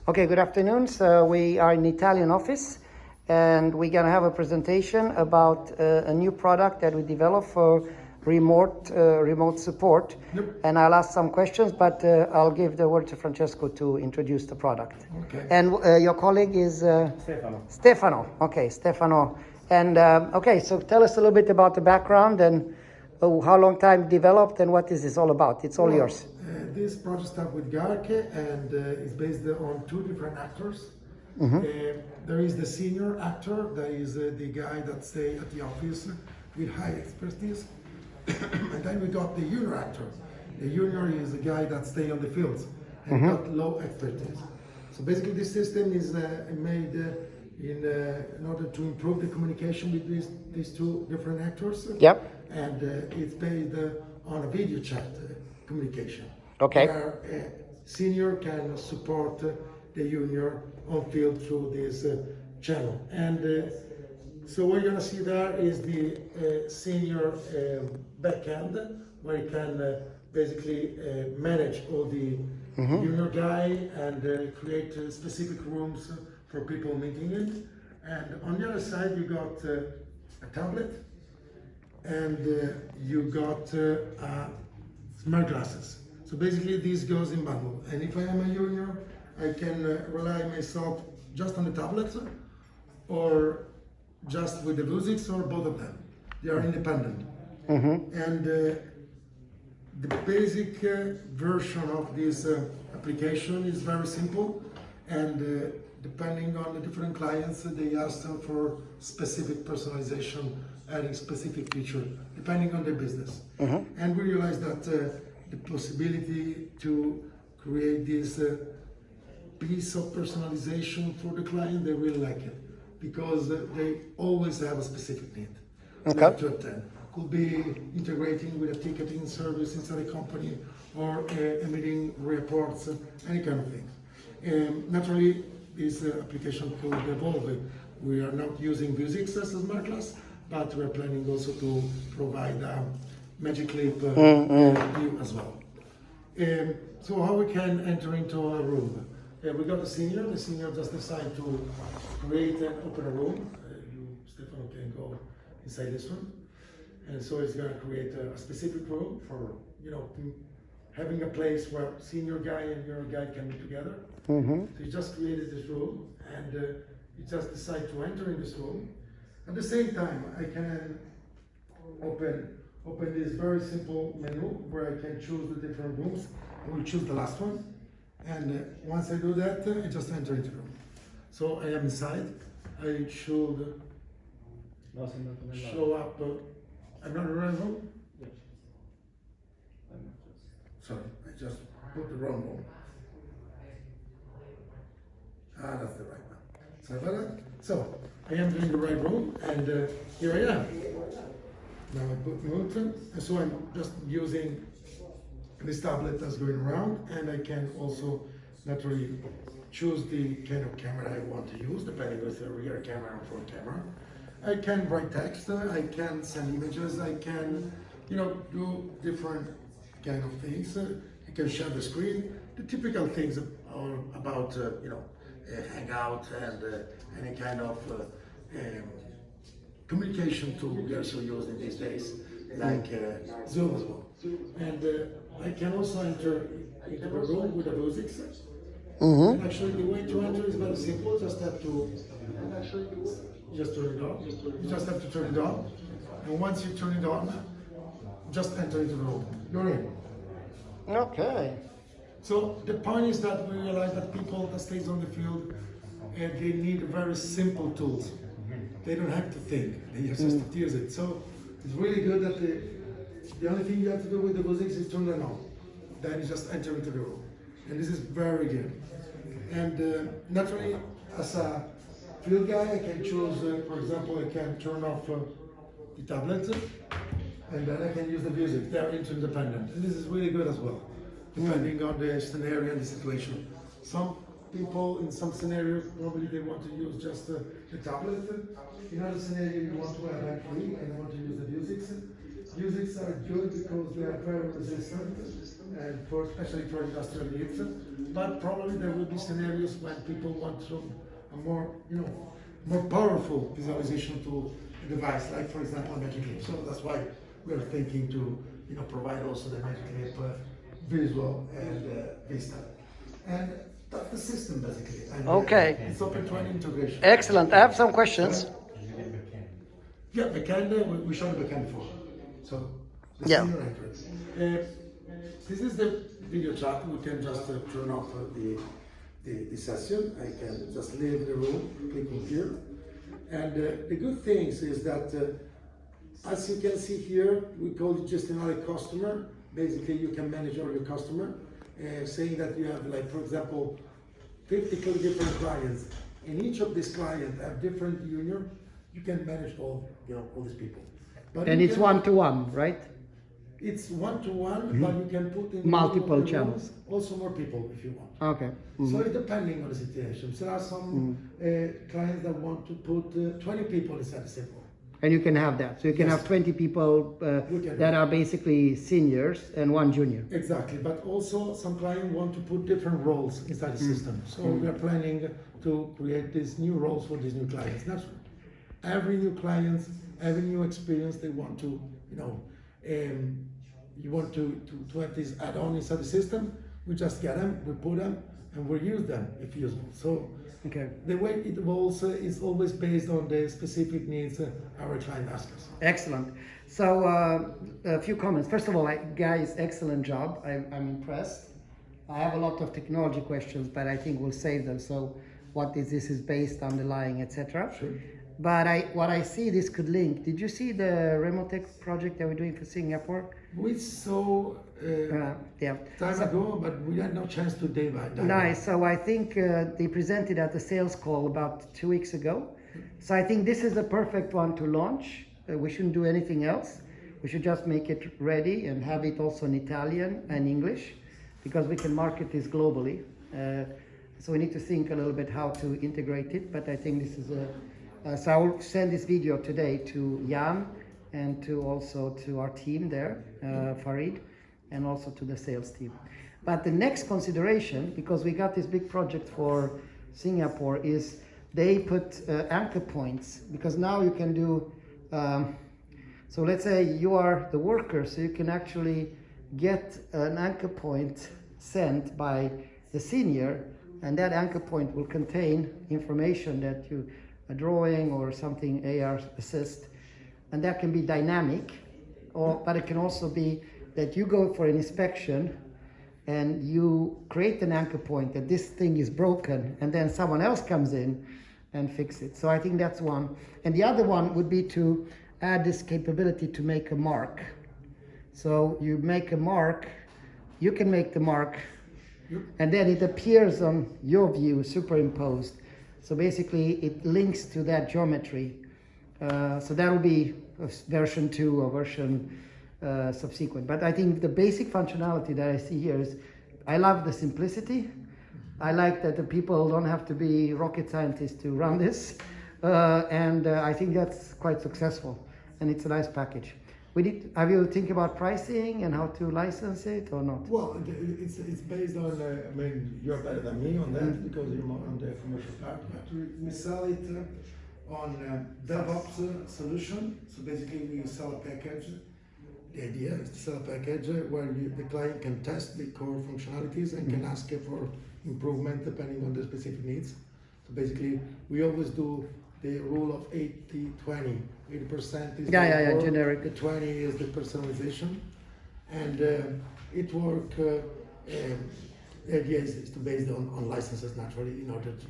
Okay, good afternoon. So we are in the Italian office and we're going to have a presentation about a new product that we developed for remote support. Yep. And I'll ask some questions, but I'll give the word to Francesco to introduce the product. Okay. And your colleague is? Stefano. Okay, Stefano. And okay, so tell us a little bit about the background and how long time developed and what is this all about? It's all yours. This project started with Garke and is based on two different actors. There is the senior actor, that is the guy that stays at the office with high expertise. And then we got the junior actor. The junior is the guy that stays on the fields and got low expertise. So basically this system is made in order to improve the communication with these two different actors. Yep. And it's based on a video chat communication. Okay. Where a senior can support the junior on field through this channel. And so what you're gonna see there is the senior backend, where you can basically manage all the junior guy and create specific rooms for people meeting in. And on the other side, you got a tablet, and you got smart glasses. So basically this goes in bundle. And if I am a junior, I can rely myself just on the tablet or just with the Eon-Xr or both of them. They are independent. And the basic version of this application is very simple, and depending on the different clients, they ask for specific personalization, adding specific feature, depending on their business. And we realized that the possibility to create this piece of personalization for the client, they really like it, because they always have a specific need to attend. Could be integrating with a ticketing service inside a company, or emitting reports, any kind of thing. Naturally, this application could evolve. We are not using Eon-Xr as a smart glass, but we are planning also to provide a Magic Leap view as well. So how we can enter into a room? We got the senior just decided to create and open a room. Stefano can go inside this one. And so it's going to create a specific room for, having a place where senior guy and junior guy can be together. So he just created this room, and you just decide to enter in this room. At the same time, I can open this very simple menu where I can choose the different rooms. I will choose the last one. And once I do that, I just enter into the room. So I am inside. I should show up. I'm not in the right room? Yes. Sorry, I just put the wrong room. That's the right one. Sorry about that. So I am in the right room, and here I am. Now I put mute, and so I'm just using this tablet that's going around, and I can also naturally choose the kind of camera I want to use, depending if it's a rear camera or front camera. I can write text, I can send images, I can, do different kind of things. I can share the screen, the typical things about, Hangout and any kind of communication tool we are so using these days, like Zoom as well. And I can also enter into the room with a Eon-Xr. And actually, the way to enter is very simple. Just have to turn it on. You just have to turn it on, and once you turn it on, just enter into the room. You're in. Okay. So the point is that we realize that people that stays on the field, they need very simple tools. They don't have to think. They just have to use it. So it's really good that the only thing you have to do with the Eon-Xr is turn it on. Then you just enter into the room. And this is very good. And naturally, as a field guy, I can choose, for example, I can turn off the tablet, and then I can use the music. They're independent. And this is really good as well, depending on the scenario and the situation. Some people in some scenarios, probably they want to use just the tablet. In other scenario, you want to have hand-free and you want to use the Eon-Xr. Eon-Xr are good because they are very resistant and especially for industrial needs. But probably there will be scenarios when people want a more, more powerful visualization to a device, like for example a Magic Leap. So that's why we are thinking to, provide also the Magic Leap visual and Vista. And that's the system basically. And, Okay. it's open to any integration. Excellent. I have some questions. Yeah, backend, we showed the backend before. So, the Yeah. senior entrance. This is the video chat. We can just turn off the session. I can just leave the room, clicking here. And the good things is that, as you can see here, we call it just another customer. Basically, you can manage all your customer, saying that you have, like, for example, 50 different clients, and each of these clients have different union. You can manage all these people. But And it's one-to-one, right? It's one-to-one, but you can put in Multiple the channels. also more people if you want. Okay. So it's depending on the situation. There are some clients that want to put 20 people inside the same room. And you can have that. So you can Yes. have 20 people that are basically seniors and one junior. Exactly, but also some clients want to put different roles inside the system. So we are planning to create these new roles for these new clients. That's every new client, every new experience they want to, you want to have this add-on inside the system. We just get them, we put them, and we use them if useful. So Okay. the way it evolves is always based on the specific needs our client asks us. Excellent. So a few comments. First of all, guys, excellent job. I'm impressed. I have a lot of technology questions, but I think we'll save them. So what is this is based, underlying, etc. Sure. But what I see this could link. Did you see the Remotech project that we're doing for Singapore? We saw Yeah. time ago, but we had no chance to dive. Nice. So I think they presented at the sales call about 2 weeks ago. So I think this is a perfect one to launch. We shouldn't do anything else. We should just make it ready and have it also in Italian and English, because we can market this globally. So we need to think a little bit how to integrate it. But I think this is so I will send this video today to Jan and also to our team there, Farid, and also to the sales team. But the next consideration, because we got this big project for Singapore, is they put anchor points, because now you can do, so let's say you are the worker, so you can actually get an anchor point sent by the senior, and that anchor point will contain information that a drawing or something AR assist, and that can be dynamic, but it can also be that you go for an inspection and you create an anchor point that this thing is broken, and then someone else comes in and fix it. So I think that's one. And the other one would be to add this capability to make a mark. So you make a mark, you can make the mark, and then it appears on your view superimposed. So basically it links to that geometry. So that will be version 2 or version subsequent. But I think the basic functionality that I see here is, I love the simplicity. I like that the people don't have to be rocket scientists to run this. And I think that's quite successful. And it's a nice package. Have you think about pricing and how to license it or not? Well, it's based on, I mean, you're better than me on that because you're more on the commercial part, but we sell it on DevOps solution. So basically we sell a package. The idea is to sell a package where the client can test the core functionalities and can ask for improvement depending on the specific needs. So basically we always do the rule of 80-20. 80% is the generic. The 20 is the personalization, and it works. The idea is to base on licenses naturally in order to